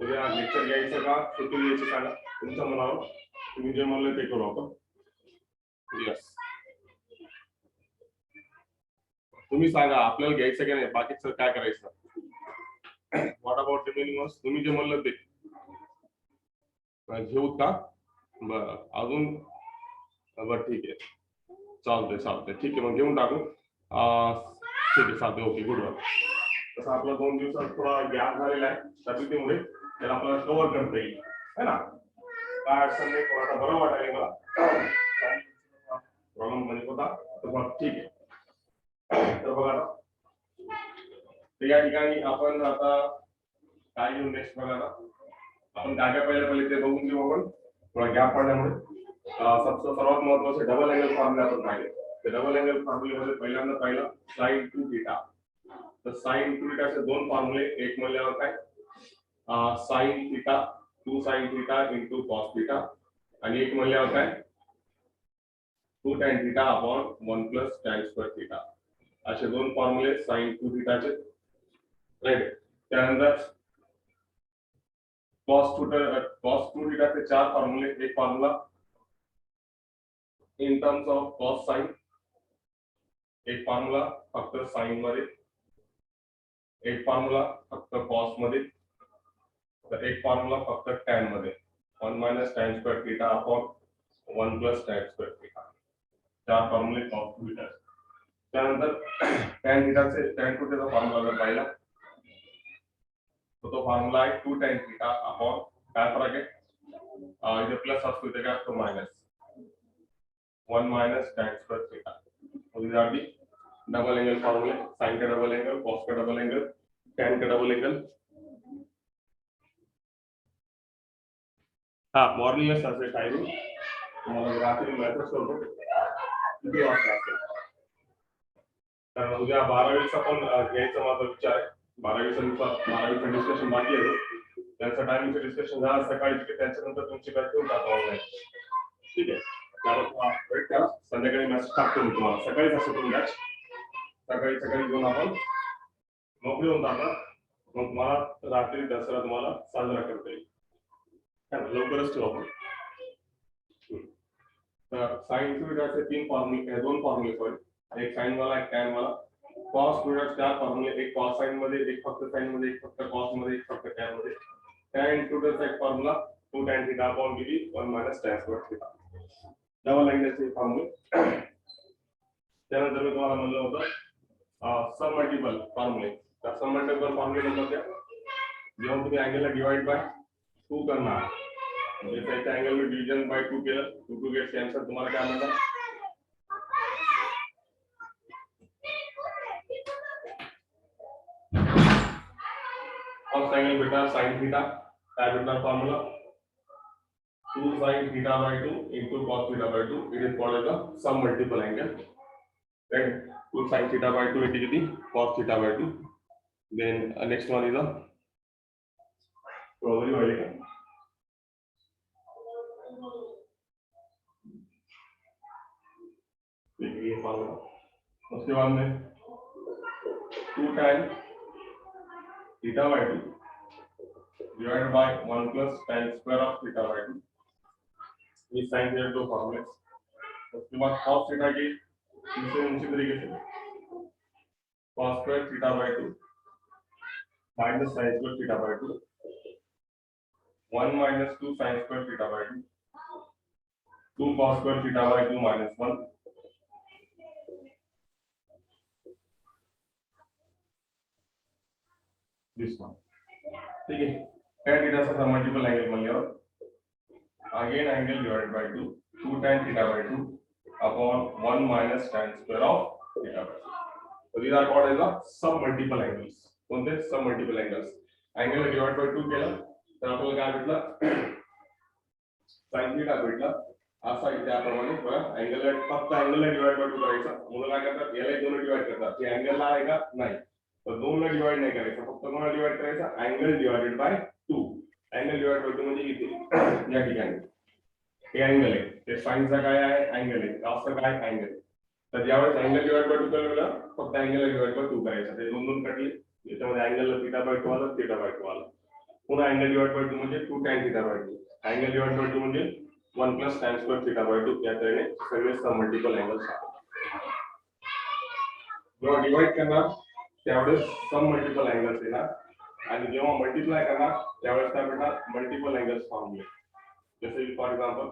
उद्या लेक्चर घ्यायचं का सुट्टी घ्यायची सांगा तुमच्या मनावर. तुम्ही जे म्हणलं ते करू आपण. यस तुम्ही सांगा आपल्याला घ्यायचं की नाही, बाकीचं काय करायचं. व्हॉट अबाउट रिमेनिंग तुम्ही जे म्हणलं ते घेऊत का. बरं अजून बरं ठीक आहे चालतंय ठीक आहे मग घेऊन टाकू. ठीक आहे चालतंय ओके गुड वन. तसं आपला 2 दिवसात थोडा गॅप झालेला आहे तब्येतीमुळे त्याला आपल्याला कव्हर करता येईल है ना. काय अडचण नाही थोडासा बरं वाटायला मला प्रॉब्लेम मध्ये होता तर ठीक आहे. तर बघा तर या ठिकाणी आपण आता काय घेऊन नेक्स्ट बघा ना आपण काय पहिले ते बघून घेऊ आपण थोडा गॅप पडल्यामुळे. सर्वात महत्वाचे डबल अँगल फॉर्म्युला आपण पाहिले. तर डबल अँगल फॉर्म्युलेमध्ये पहिल्यांदा पाहिलं साइन 2 थीटा. तर साइन 2 थीटाचे दोन फॉर्म्युले एक म्हणल्यावर काय sine theta 2 sine theta into cos theta आणि एक म्हणल्यावर काय 2 tan theta upon 1 plus tan square theta. असे दोन फॉर्म्युले साइन 2 थीटाचे राईट. त्यानंतर cos 2 थीटाचे चार फॉर्म्युले. एक formula in terms of cos sine, एक फॉर्म्युला फक्त साइन मध्ये, एक फॉर्म्युला फक्त cos मध्ये, तर एक फॉर्म्युला फक्त tan मध्ये 1 minus tan square theta upon 1 plus tan square theta. चार फॉर्म्युले cos 2 थीटा. त्यानंतर tan थीटाचे tan 2 थीटाचा फॉर्म्युला जर पाहिला तो फॉर्म्युला आहे 2 tan थीटा अपॉन काय फरक आहे इथे प्लस असतो इथे काय असतो minus 1 minus tan square theta. उदाहरणार्थ डबल एंगल फॉर्मूले sin का डबल एंगल, cos का डबल एंगल, tan का डबल एंगल. हा मॉर्निंग असेल टायमिंग तुम्हाला रात्री मेसेज करतो किती वाजता असेल. कारण उद्या 12वीचा पण घ्यायचा माझा विचार आहे. 12वीचं डिस्कशन बाकी आहे. त्यांचं टायमिंगचं डिस्कशन झालं सकाळी की त्याच्यानंतर तुमची बॅच घेऊन टाका ऑनलाईन. ठीक आहे वेट करा संध्याकाळी मेसेज टाकतो मी तुम्हाला. सकाळीच असतो तुम्ही बॅच सकाळी घेऊन आपण मोकळी होऊन टाका. मग तुम्हाला रात्री दसरा तुम्हाला साजरा करता येईल. लवकरच ठेवू आपण. तर साइन थीटाचे तीन फॉर्म्युले दोन फॉर्म्युले सॉरी एक साइन वाला एक टॅन वाला. cos थीटाचे चार फॉर्म्युले एक cos साइन मध्ये, एक फक्त साइन मध्ये, एक फक्त cos मध्ये, एक फक्त टॅन मध्ये. tan थीटाचा एक formula 2 tan theta upon b 1 minus tan square theta. Double अँगलचे फॉर्म्युले. त्यानंतर मी तुम्हाला म्हणलं होतं सम मल्टिपल फॉर्म्युले. तर सम मल्टिपल फॉर्म्युले नंबर द्या जेव्हा तुम्ही अँगलला डिवाइड बाय 2 करणार म्हणजे त्या अँगल वर डिव्हिजन बाय 2 केलं 2 गेट्स कॅन्सल तुम्हाला काय मिळणार cos angle beta sin theta काय भेटणार formula 2 sin theta by 2 into cos theta by 2. It is called as a sum multiple angle. Right? 2 sin theta by 2 into the cos theta by 2. Then next one is a probably value. ये formula उसके बाद में 2 tan theta by 2 divided by 1 plus tan square of theta by 2. ये sin theta दो फॉर्मूले. उसके बाद cos theta की दूसरे तरीके से cos square theta by 2 minus sin square theta by 2 1 minus 2 sin square theta by 2 2 cos square theta by 2 minus 1. This one. ठीक है tan theta से मल्टीपल एंगल बन गया again angle divided by 2 tan theta by 2 upon 1 minus tan square of theta by 2. So these are called as the sum multiple angles. कोणते sum multiple angles. Angle divided by 2 केलं तर आपल्याला काय भेटलं sin theta भेटला. असा इथे त्याप्रमाणे बघा अँगल फक्त अँगलला डिवाइड बाय 2 करायचा. मुलं काय करतात याला दोन डिवाइड करतात. हे अँगलला आहे का नाही तर दोनला डिवाइड नाही करायचं फक्त कोणाला डिवाइड करायचा angle divided by 2. Angle divide by 2 म्हणजे इथे या ठिकाणी हे अँगल आहे ते साइनचा काय आहे अँगल आहे असं काय अँगल. तर ज्यावेळेस अँगल डिवाइड बाय 2 केलं फक्त अँगलला डिवाइड बाय 2 करायचा. ते दोन दोन कटले याच्यामध्ये अँगलला थीटा बाय 2 आला थीटा बाय 2 आला. पुन्हा अँगल डिवाइड बाय 2 म्हणजे 2 tan theta by 2, angle divide by 2 म्हणजे 1 plus tan square theta by 2. या तऱ्हेने सगळे सम मल्टिपल अँगल्स आहेत. जेव्हा डिवाइड करणार त्यावेळेस सम मल्टिपल अँगल्स येणार आणि जेव्हा मल्टिप्लाय करणार त्यावेळेस काय भेटणार मल्टिपल अँगल्स फॉर्म्युले. जसे की फॉर एक्झाम्पल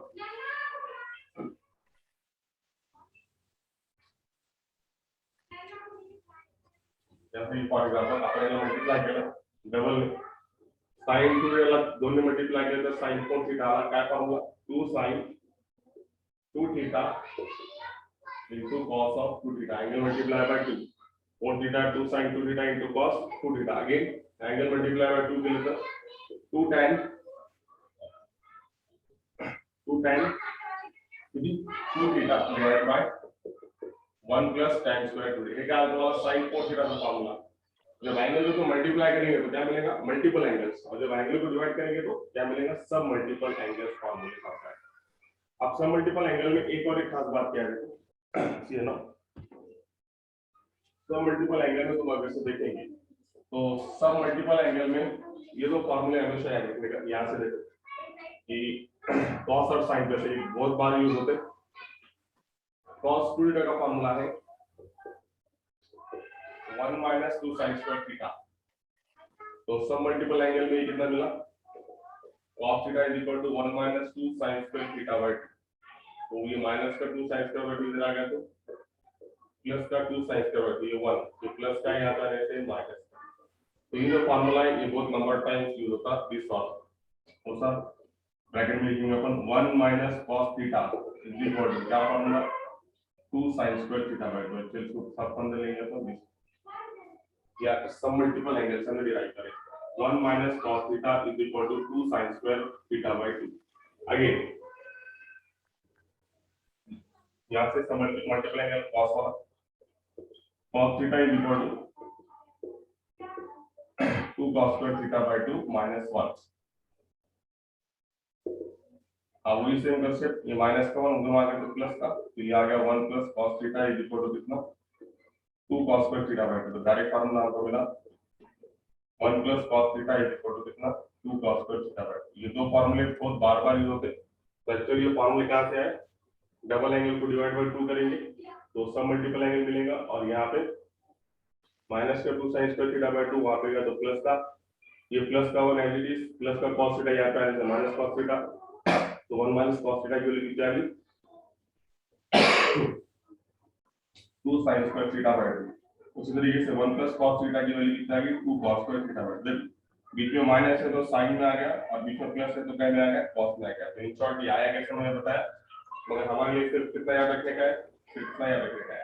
आपण याला मल्टिप्लाय केलं डबल साइन 2 याला 2 ने मल्टिप्लाय केलं तर साइन 4 थीटा आला. काय formula 2 sin 2 theta into cos of 2 theta. Angle multiplied by 2. 4 theta 2 sin 2 theta into cos 2 theta. Again angle multiplied by 2 केलं तर 2 tan 2 theta divided by 1 plus tan square 2 theta. हे क्या होगा sin 4 theta का formula. जब angle को multiply करेंगे तो क्या मिलेगा मल्टीपल एंगल्स, और जब एंगल को डिवाइड करेंगे तो क्या मिलेगा सब मल्टीपल एंगल्स फॉर्मूले का होता है. अब सब मल्टीपल एंगल में एक और एक खास बात क्या है देखो ना, सब मल्टीपल एंगल में तुम अगर से देखेंगे तो सब मल्टीपल एंगल में ये दो फॉर्मूले हमेशा याद रखने का. यहाँ से देखो कि cos और sin जैसे बहुत बार यूज होते. cos 2 थीटा का फॉर्मूला है 1 minus 2 sin square थीटा. तो सब मल्टीपल एंगल में कितना मिला cos theta is equal to 1 minus 2 sin square theta by 2. तो ये माइनस का 2 sin square बाय 2 इधर आ गया तो प्लस का 2 sin square बाय 2 ये 1, तो प्लस का यहाँ पर ऐसे माइनस. तो ये जो फॉर्मूला है ये बहुत नंबर टाइम्स यूज होता है दिस फॉर्मूला. तो सर ब्रैकेट में लिखेंगे अपन 1 minus cos theta is equal to क्या formula 2 sin square theta by 2. चलिए इसको सब फंडे लेंगे अपन दिस या सब मल्टीपल एंगल्स में डिराइव करें. 1 minus cos theta is equal to 2 sin square theta by 2. Again, यहाँ से सब मल्टीपल एंगल cos वाला cos theta is equal to 2 cos square theta by 2 minus 1. अब वही सेम कंसेप्ट, ये माइनस का 1 उधर आ गया तो प्लस का, तो ये आ गया 1 plus cos theta is equal to कितना 2 cos square theta by 2. तो डायरेक्ट फार्मूला आपको मिला 1 plus cos theta is equal to कितना 2 cos square theta by 2. ये दो फार्मूले बहुत बार-बार यूज होते हैं. तो एक्चुअली ये फार्मूले कहां से आए, डबल एंगल को डिवाइड बाय 2 करेंगे तो सब मल्टीपल एंगल मिलेगा, और यहाँ पे माइनस का 2 sin square थीटा बाय 2 वहां पे गया तो प्लस का, ये प्लस का 1 एज इट इज, प्लस का cos थीटा यहाँ पे आया तो माइनस cos थीटा, तो 1 minus cos थीटा की वैल्यू क्या आई 2 sin square थीटा बाय 2. उसी तरीके से 1 plus cos थीटा की वैल्यू कितना आ गई 2 cos square थीटा बाय 2. बीच में माइनस है तो साइन में आ गया, और बीच में प्लस है तो क्या में आ गया cos में आ गया. तो इन शॉर्ट ये आया कैसे मैंने बताया, मगर हमारे लिए सिर्फ कितना याद रखने का है, सिर्फ कितना याद रखने का है,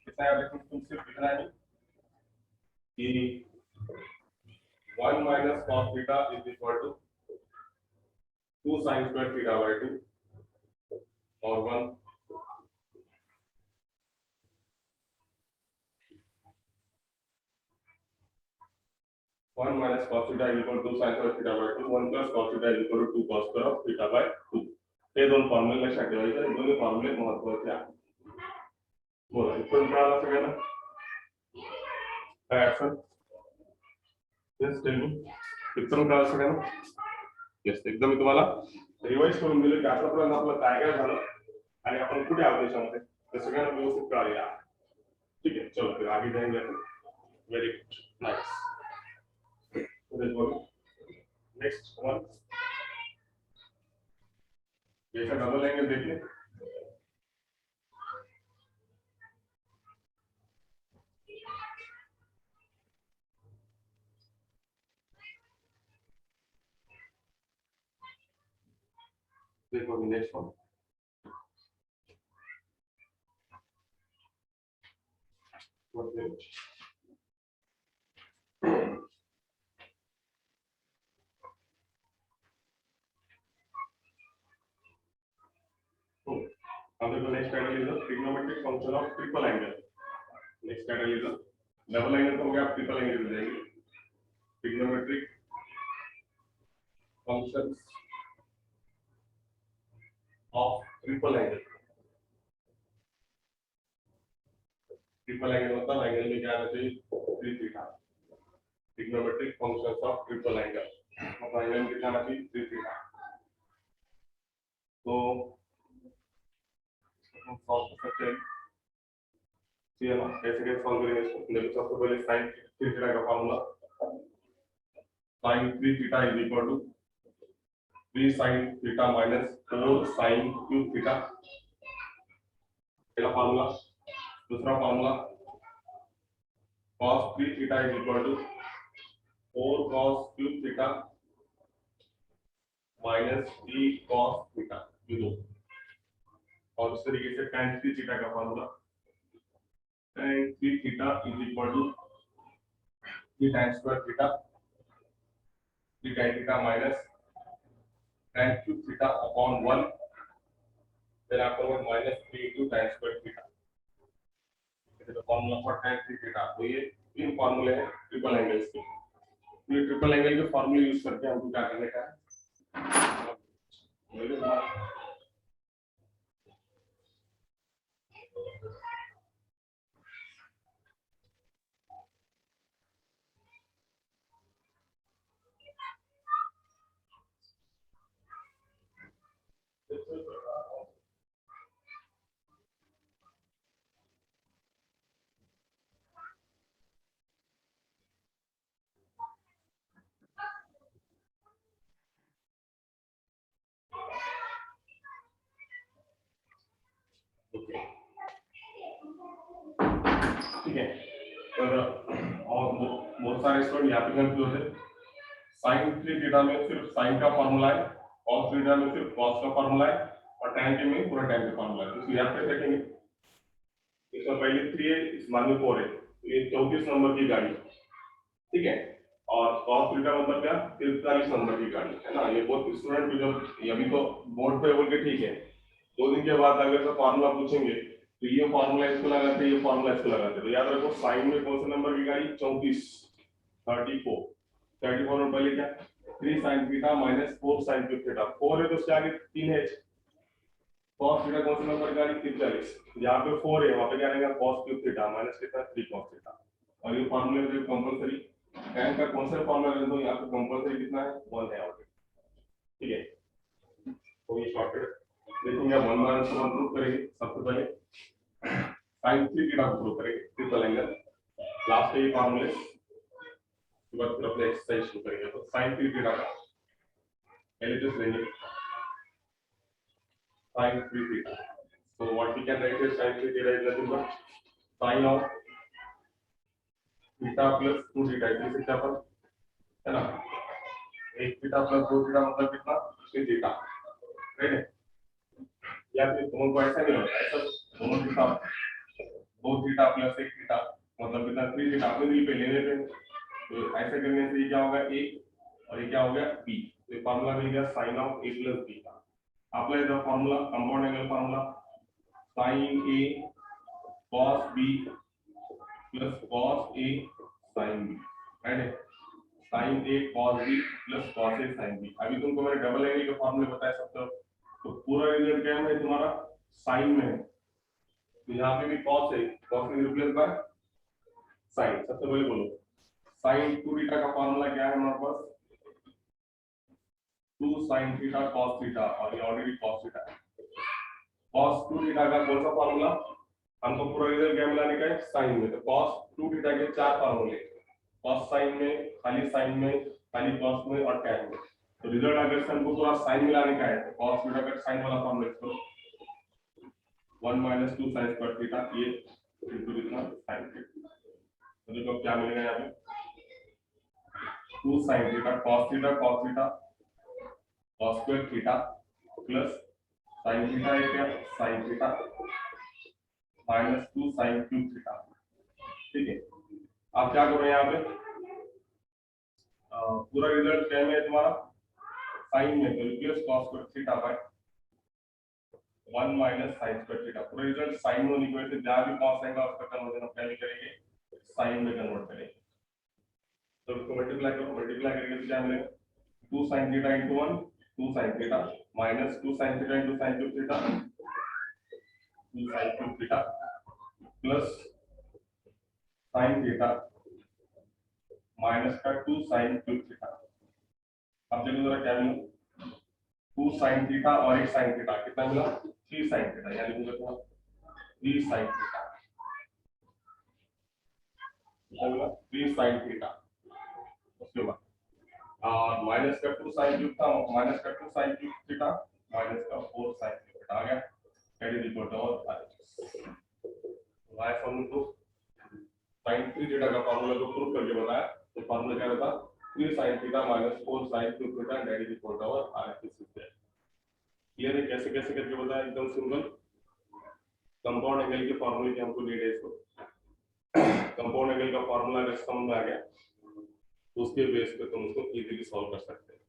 कितना याद रखने तुम सिर्फ इतना ही कि 1 minus cos theta is equal to 2 sin square theta by 2 और 1 1 minus cos theta is equal to 2 sin square theta by 2. 1 plus cos theta is equal to 2 cos square of theta by 2. हे दोन फॉर्म्युले लक्षात ठेवायचे. हे दोन्ही फॉर्म्युले महत्त्वाचे आहेत. बोला इथून कळालं सगळ्यांना काय अडचण, यस टेल मी, इथून कळालं सगळ्यांना, यस एकदम मी तुम्हाला रिवाइज करून दिले की आतापर्यंत आपलं काय काय झालं आणि आपण कुठे आहोत त्याच्यामध्ये ते सगळ्यांना व्यवस्थित कळाले आहे. ठीक आहे, चलो फिर आगे जाएंगे अपन. Very good, nice. Next one, जैसा डबल एंगल देखिए, देखो next one, next title is the trigonometric function of triple angle. Next title is the double angle तो हो गया, ट्रिपल एंगल हो जाएगी. Trigonometric functions of triple angle. Triple angle मतलब angle में क्या आना चाहिए 3 theta. Trigonometric functions of triple angle. मतलब एंगल कितना आना चाहिए 3 थीटा। तो हम सॉल्व कर सकते हैं, ठीक है ना? कैसे सॉल्व करेंगे इसको? देखो सबसे पहले sin 3 थीटा का formula sin 3 theta is equal to 3 sin theta minus 4 sin cube theta, पहला फार्मूला। दूसरा formula cos 3 theta is equal to 4 cos cube theta minus 3 cos theta, ये दो। और इस तरीके से tan 3 थीटा का formula tan 3 theta is equal to 3 tan square theta, 3 tan theta minus tan cube theta upon 1, फिर आपको minus 3 into tan square theta. तो फार्मूला फॉर tan 3 थीटा। तो ये तीन फार्मूले हैं ट्रिपल एंगल्स के। तो ये ट्रिपल एंगल के फार्मूले यूज करके हमको क्या करने का है? ठीक है, और बहुत सारे स्टूडेंट यहाँ पे कंफ्यूज है। sin 3 थीटा में सिर्फ sin का फार्मूला है, cos थीटा में सिर्फ cos का फार्मूला है, और tan के में पूरा tan का फार्मूला है। तो यहाँ पे देखेंगे इसमें पहले 3 है, इस मान में 4 है, तो ये 34 नंबर की गाड़ी, ठीक है। और cos थीटा मतलब क्या? 43 नंबर की गाड़ी है ना। ये बहुत स्टूडेंट जब अभी तो बोर्ड पे बोल के ठीक है, 2 दिन के बाद अगर से फार्मूला पूछेंगे तो ये फार्मूला इसको लगाते, ये फार्मूला इसको लगाते। तो याद रखो साइन में कौन सा नंबर की गाड़ी? 34 34 में पहले क्या 3 sin theta minus 4 sin theta, 4 है तो उसके आगे 3 है। cos थीटा कौन सा नंबर की गाड़ी? 43। यहाँ पे 4 है, वहां पे क्या रहेगा? cos थीटा माइनस कितना? 3 cos थीटा। और ये फार्मूला जो कंपलसरी tan का कौन सा फार्मूला है? तो यहाँ पे कंपलसरी कितना है? 1 है ऑलरेडी, ठीक है। तो ये शॉर्टकट देखेंगे, 1 माइनस 1 प्रूव करेंगे। सबसे पहले sin 3 थीटा को प्रूव करेंगे ट्रिपल एंगल, लास्ट ये फार्मूले के बाद फिर अपने एक्सरसाइज शुरू करेंगे। तो sin 3 थीटा का एलिमेंट्स लेंगे sin 3 theta, so what we can write is sin 3 theta is nothing but sin of theta plus 2 theta, इसे क्या पर है ना, 1 theta plus 2 theta मतलब कितना? 3 theta, राइट है। या फिर दोनों को ऐसा नहीं होता, ऐसा दोनों theta 2 theta plus 1 theta मतलब कितना? 3 theta। अपने दिल पे लेने पे तो ऐसे करने से ये क्या होगा? a और ये क्या हो गया? b। तो ये फार्मूला मिल गया sin of a plus b का। apply the formula, compound angle formula, sin a cos b plus cos a sin b, right है। sin a cos b plus cos a sin b। अभी तुमको मैंने double angle के फॉर्मूले बताए सब तरफ, तो पूरा रिजल्ट क्या है तुम्हारा? sin में है, तो यहाँ पे भी cos है, cos में रिप्लेस बाय sin। सबसे पहले बोलो sin 2 थीटा का फॉर्मूला क्या है हमारे पास? 2 sin थीटा cos थीटा, और ये ऑलरेडी cos थीटा है। cos 2 थीटा का कौन सा फॉर्मूला? हमको पूरा रिजल्ट क्या मिलाने का है? sin में। तो cos 2 थीटा के 4 फॉर्मूले, cos sin में, खाली sin में, खाली cos में और tan में। तो रिजल्ट अगर हमको पूरा sin मिलाने का है तो cos थीटा का sin वाला फॉर्मूला इसको 1 minus 2 sin स्क्वायर थीटा, ये इनटू कितना? sin theta. तो देखो क्या मिलेगा यहाँ पे? 2 sin theta cos theta cos square theta plus sin theta है क्या? sin theta minus 2 sin cube theta, ठीक है। आप क्या करो यहाँ पे? पूरा रिजल्ट क्या है तुम्हारा? sin में तो replace cos square theta by 1 minus sin square theta. पूरा रिजल्ट sin में लिखो, तो जहां भी cos आएगा उसका कन्वर्जन हम पहले करेंगे sin में कन्वर्ट करेंगे। तो इसको मल्टीप्लाई करो, मल्टीप्लाई करके तो क्या मिलेगा? 2 sin theta into 1 2 sin theta minus 2 sin theta into sin cube theta 2 sin cube theta plus sin theta minus का 2 sin क्यूब थीटा। अब देखो जरा क्या मिला, 2 sin थीटा और 1 sin थीटा, कितना मिला 3 sin थीटा, यानी मुझे तो 3 sin थीटा, कितना मिला 3 sin थीटा। उसके बाद और माइनस का 2 sin क्यूब था, माइनस का 2 sin क्यूब थीटा माइनस का 4 sin क्यूब थीटा आ गया, कैरी रिपोर्ट और y फॉर्मूला को sin 3 थीटा का फॉर्मूला को प्रूव करके बताया। तो फॉर्मूला क्या था, 3 sin theta minus 4 sin cube theta carry report और r/s क्लियर है। कैसे कैसे करके बताया, एकदम सिंपल। कंपाउंड एंगल के फॉर्मूले की हमको नीड है, इसको कंपाउंड एंगल का फॉर्मूला अगर समझ में आ गया तो उसके बेस पे तुम उसको इजीली सॉल्व कर सकते हैं,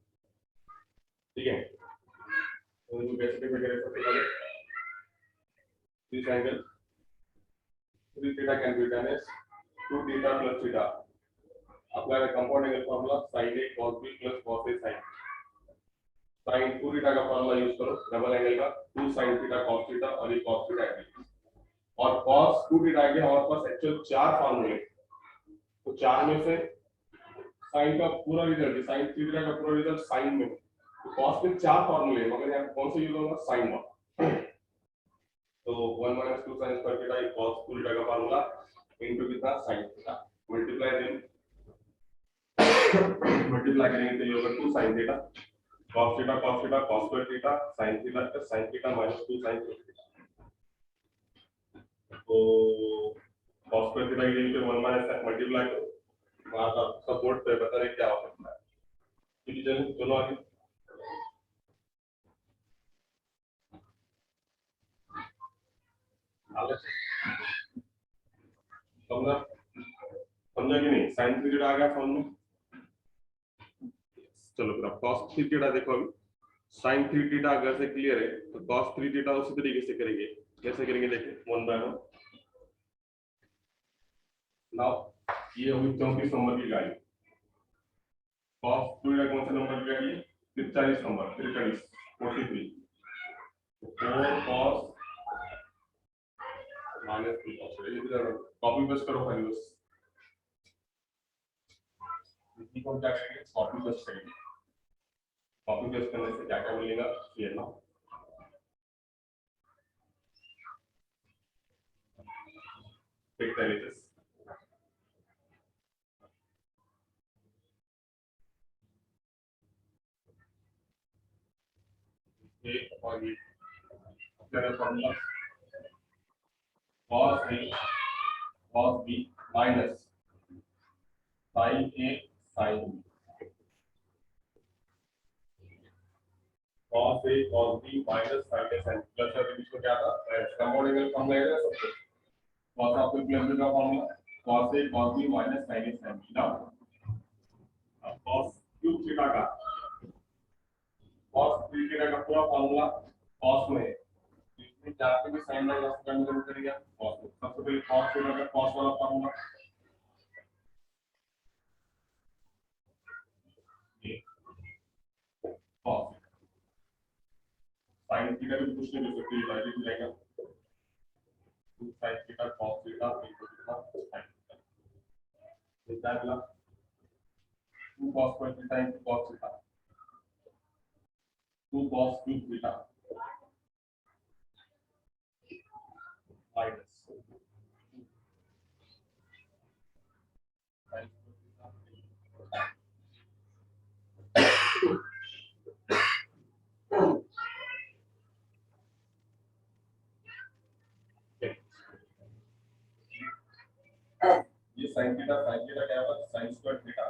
ठीक है। तो इसको कैसे कैसे करें, सबसे पहले this angle 3 theta can be done as 2 theta plus theta, apply the compound angle formula sin a cos b plus cos a sin, sin 2 theta का फॉर्मूला यूज करो डबल एंगल का, 2 sin थीटा cos थीटा और ये cos theta है, और cos 2 theta के हमारे पास actual 4 फॉर्मूले, तो 4 में से sin का पूरा रिजल्ट, sin 3 थीटा का पूरा रिजल्ट sin में, तो cos में 4 फॉर्मूले, मगर यहाँ कौन सा यूज होगा, sin वाला। तो 1 - 2 sin square theta cos 2 theta का फॉर्मूला इनटू कितना sin theta, multiply then multiply करेंगे तो ये होगा 2 sin theta cos theta cos square theta sin theta minus 2 sin theta, तो cos स्क्वायर थीटा की जगह पे 1 माइनस मल्टीप्लाई करो, वहां का सब बोर्ड पे बता रहे क्या हो सकता है, ठीक है। चलो आगे, समझा समझा कि नहीं, sin 3 थीटा आ गया समझ में। चलो फिर अब cos 3 थीटा देखो, अभी sin 3 थीटा अगर से क्लियर है तो cos 3 थीटा उसी तरीके से करेंगे, कैसे करेंगे देखिए 1 बाय 1। नाउ ये होगी 34 नंबर की गाड़ी, cos 2 थीटा कौन सा नंबर की गाड़ी है, 43 नंबर, 43 43, 4 cos माइनस 3 cos, ये कॉपी पेस्ट करो खाली बस, इसी को क्या करेंगे कॉपी पेस्ट करेंगे, कॉपी पेस्ट करने से क्या क्या मिलेगा ये ना, take the edges, a और ये अपना formula cos a cos b minus sin a sin b, cos a cos b minus sin a sin b, plus और बीच में क्या था, कंपाउंड एंगल फॉर्मूला है सब कुछ, cos आपको प्लस का formula cos a cos b minus sin a sin b, अब cos क्यूब थीटा का cos 3 थीटा का पूरा फॉर्मूला cos में, इसमें जहाँ पे भी sin लगा उसका कंसीडर करिए cos में, सबसे पहले cos थीटा का cos वाला फॉर्मूला ये cos, sin थीटा भी कुछ नहीं कर सकते, ये वैल्यू जाएगा 2 sin theta cos theta into कितना sin थीटा, कितना मिला 2 cos square theta into cos theta, 2 cos cube theta minus ये sin थीटा क्या होगा sin स्क्वायर थीटा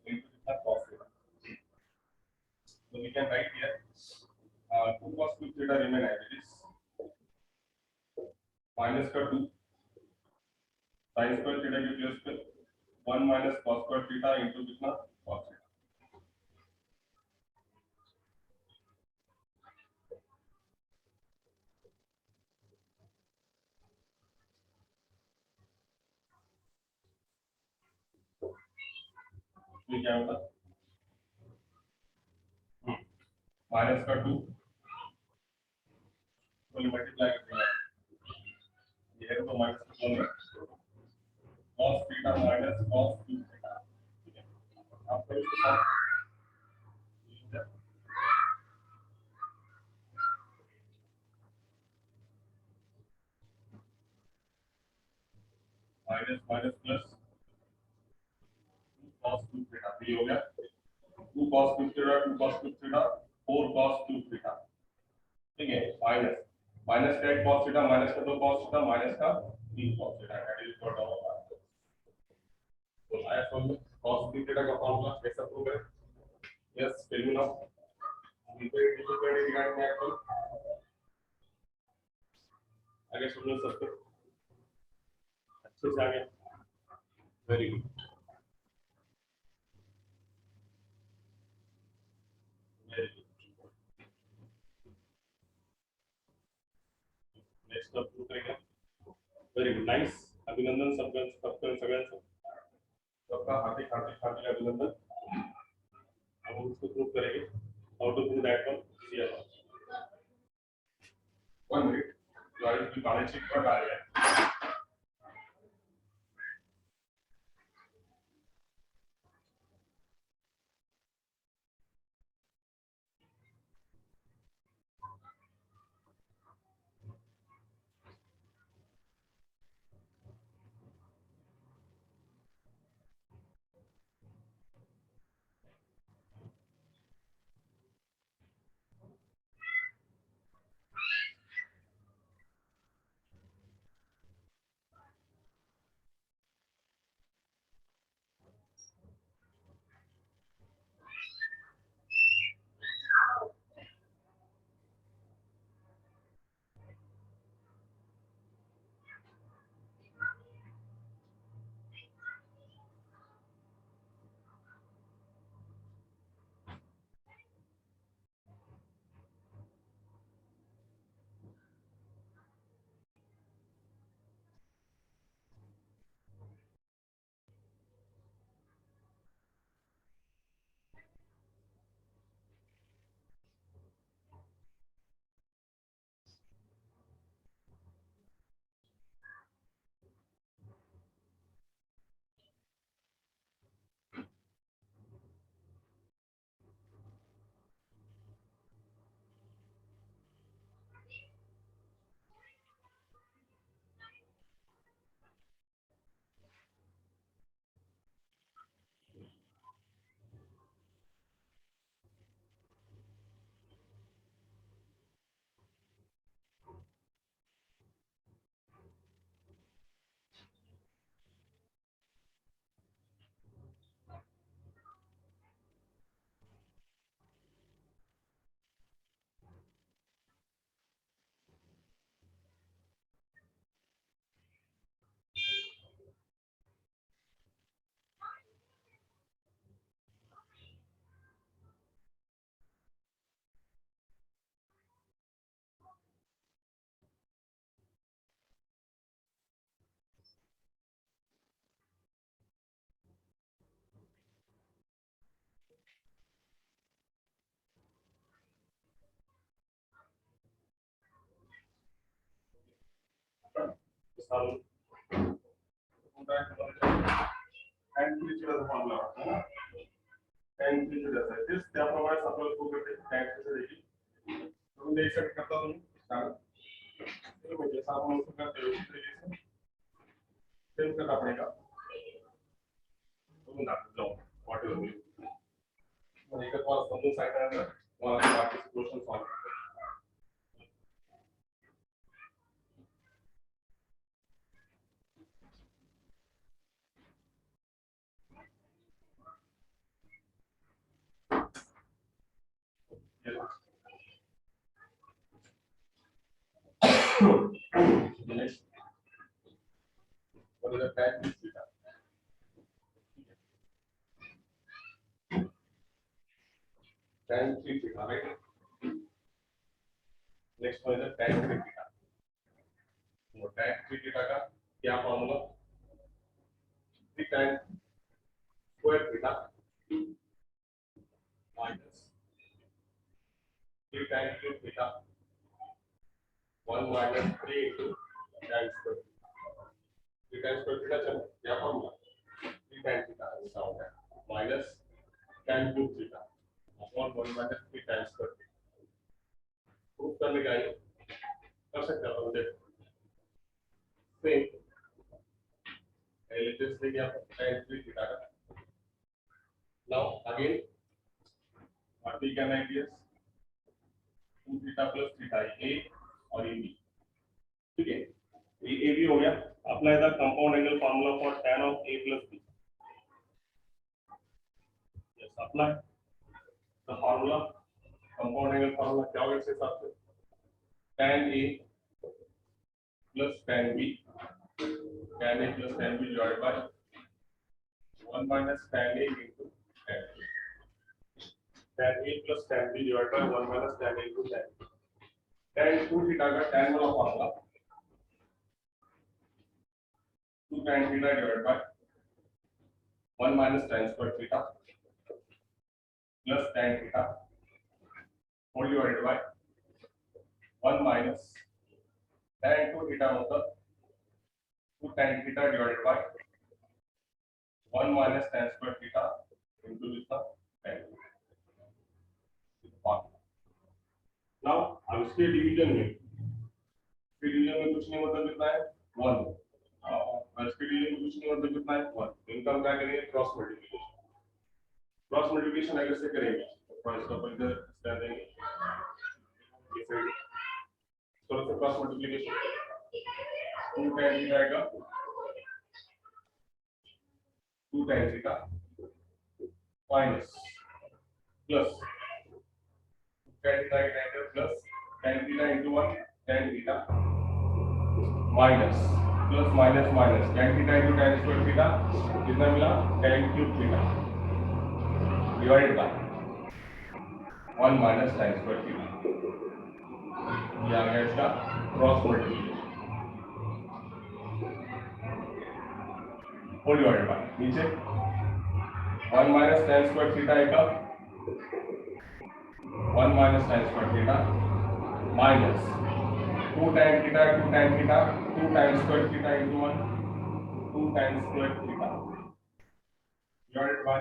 इनटू कितना cos theta, so we can write here 2 cos cube theta remain as it is minus का 2 sin square theta के plus पे 1 minus cos square theta into कितना cos theta, ये क्या होता माइनस का 2 को मल्टीप्लाई करते हैं, ये है तो माइनस का 1 cos theta minus cos cube theta, ठीक है। आपका इसके साथ minus minus plus cos cube theta ये हो गया 2 cos cube theta 2 cos cube theta 4 cos cube theta ठीक है माइनस माइनस का 1 cos थीटा माइनस का 2 cos थीटा माइनस का 3 cos theta that is what our तो आया समझ में cos क्यूब थीटा का फॉर्मूला कैसे प्रूव करें yes tell me now we will do it regarding actual आगे सुनो सबको अच्छे से आगे very good very good next अब प्रूव करेंगे वेरी गुड नाइस अभिनंदन सबका सबका सगळ्यांचं सबका हार्दिक हार्दिक हार्दिक अभिनंदन अब हम इसको प्रूव करेंगे how to prove that one see one minute guys की कॉलेज की पर आ रहा है साल and future फॉर्मूला है ना and future जैसा है जिस त्याप्रमाणे आपल्याला प्रूव करते टॅन कसं देखील तुम्ही देख शकता करता तुम्ही सांगा म्हणजे आपण उसको करते हैं तरीके से सेम करना पड़ेगा तुम ना लो व्हाट यू म्हणजे एक बार समजून सांगितल्यानंतर तुम्हाला बाकीचे question solve next what is the tan theta tan theta right next one is the tan theta तो tan theta का क्या formula 3 tan square theta minus 3 tan cube theta 1 minus 3 into tan square 3 tan square theta चलो क्या formula 3 tan theta ऐसा हो गया minus tan cube theta upon 1 minus 3 tan square theta। Proof करने का है कर सकते हैं अपन देख सेम लेटेस्ट देखिए आप tan 3 theta का now again what we can write here 2 theta plus theta a और ab ठीक है ये ab हो गया apply the compound angle formula for tan of a plus b yes apply the formula compound angle formula क्या होगा इसके हिसाब से tan a plus tan b divided by 1 minus tan a into tan b tan a plus tan b divided by 1 minus tan a into tan b tan 2 theta का tan वाला formula 2 tan theta divided by 1 minus tan square theta plus tan theta whole divided by 1 minus tan 2 theta मतलब 2 tan theta divided by 1 minus tan square theta into this tan theta। Now अब इसके division में कुछ नहीं मतलब कितना है 1 और इसके डिवीजन में कुछ नहीं मतलब कितना है 1 तो इनका हम क्या करेंगे क्रॉस मल्टीप्लिकेशन अगर से करेंगे तो फर्स्ट ऑफ ऑल इधर कर देंगे ये साइड तो क्रॉस मल्टीप्लिकेशन 2 tan theta आएगा 2 tan theta minus plus tan theta plus tan theta into 1 tan theta minus plus minus minus tan theta into tan square theta कितना मिला tan cube theta divided by 1 minus tan square theta ये आ गया इसका cross multiplication whole divided by नीचे 1 minus tan square theta का 1 minus tan square theta minus 2 tan theta 2 tan theta 2 tan square theta into 1 2 tan square theta divided by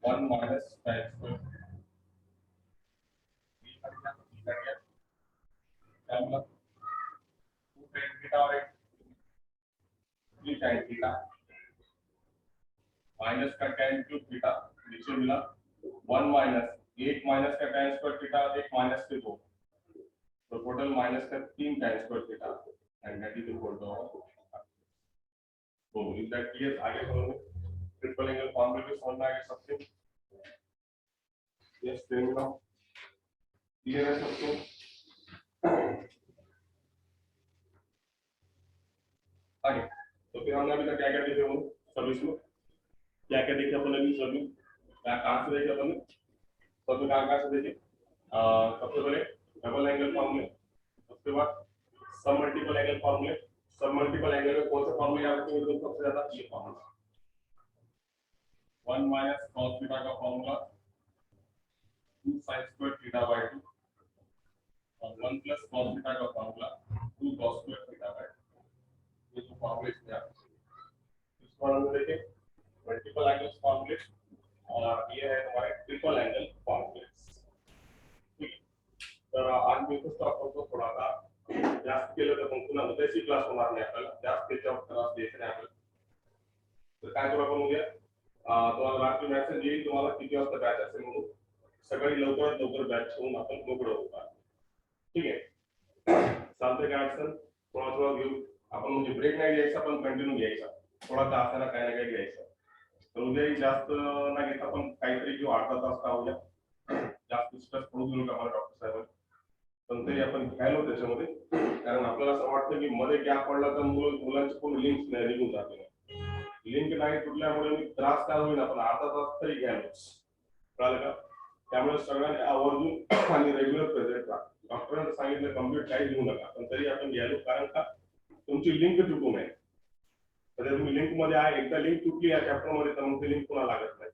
1 minus tan square theta 2 tan theta और 3 tan theta minus का tan cube theta नीचे मिला 1 minus 1 minus का tan square theta 1 minus के 2 तो total minus का 3 tan square theta and that is equal to तो in that case आगे हम ट्रिपल एंगल फॉर्मूला भी समझ में आगे सबसे यस देन नाउ क्लियर है सबको आगे तो फिर हमने अभी तक क्या क्या देखे हम सभी में क्या क्या देखे अपन अभी सभी क्या कहां से देखे अपन सभी कहां से देखे सबसे पहले डबल एंगल फॉर्मूले उसके बाद सब मल्टीपल एंगल फॉर्मूले सब मल्टीपल एंगल में कौन सा फॉर्मूला याद रखेंगे तो सबसे ज्यादा ये फॉर्मूला 1 minus cos theta का formula 2 sin square theta by 2 और 1 plus cos theta का formula 2 cos square theta by 2 ये जो फॉर्मूले इसमें आते हैं इसको हम देखें मल्टीपल एंगल्स फॉर्मूले और ये है हमारे ट्रिपल एंगल फॉर्मूले ठीक है तर आज मी फक्त आपण तो थोडा सा जास्त केलं तर मग पुन्हा उद्याची क्लास होणार नाही आपल्याला जास्त त्याच्यावर त्रास द्यायचा नाही आपल्याला तर काय करू आपण उद्या तुम्हाला रात्री मेसेज येईल तुम्हाला किती वाजता बॅच असेल म्हणून सकाळी लवकरात लवकर बॅच होऊन आपण मोकळं होऊ ठीक आहे चालतंय काय असेल थोडा थोडा घेऊ आपण म्हणजे ब्रेक नाही घ्यायचा पण कंटिन्यू घ्यायचा थोडा तासाला काही ना काही घ्यायचं तर उद्याही जास्त ना घेता आपण काहीतरी घेऊ 8 तास का उद्या जास्त स्ट्रेस पडू देऊ नका मला डॉक्टर साहेब पण तरी आपण घ्यायलो त्याच्यामध्ये कारण आपल्याला असं वाटतं की मध्ये गॅप पडला तर मुलांची पूर्ण लिंक निघून जाते लिंक नाही तुटल्यामुळे मी त्रास काय होईल आपण अर्धा तास तरी घ्यायलोच कळलं का त्यामुळे सगळ्यांनी आवर्जून आणि रेग्युलर प्रेझेंट राहा डॉक्टरांनी सांगितलं कम्प्लीट काही घेऊ नका पण तरी आपण घ्यायलो कारण का तुमची लिंक तुटू नये तर तुम्ही लिंक मध्ये आहे एकदा लिंक तुटली या चॅप्टर मध्ये तर मग ती लिंक पुन्हा लागत नाही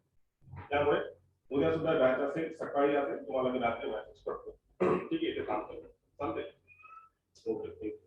त्यामुळे उद्या सुद्धा बॅच असेल सकाळी असेल तुम्हाला मी रात्री मेसेज करतो ठीक आहे ते काम करतो चालतंय ओके थँक्यू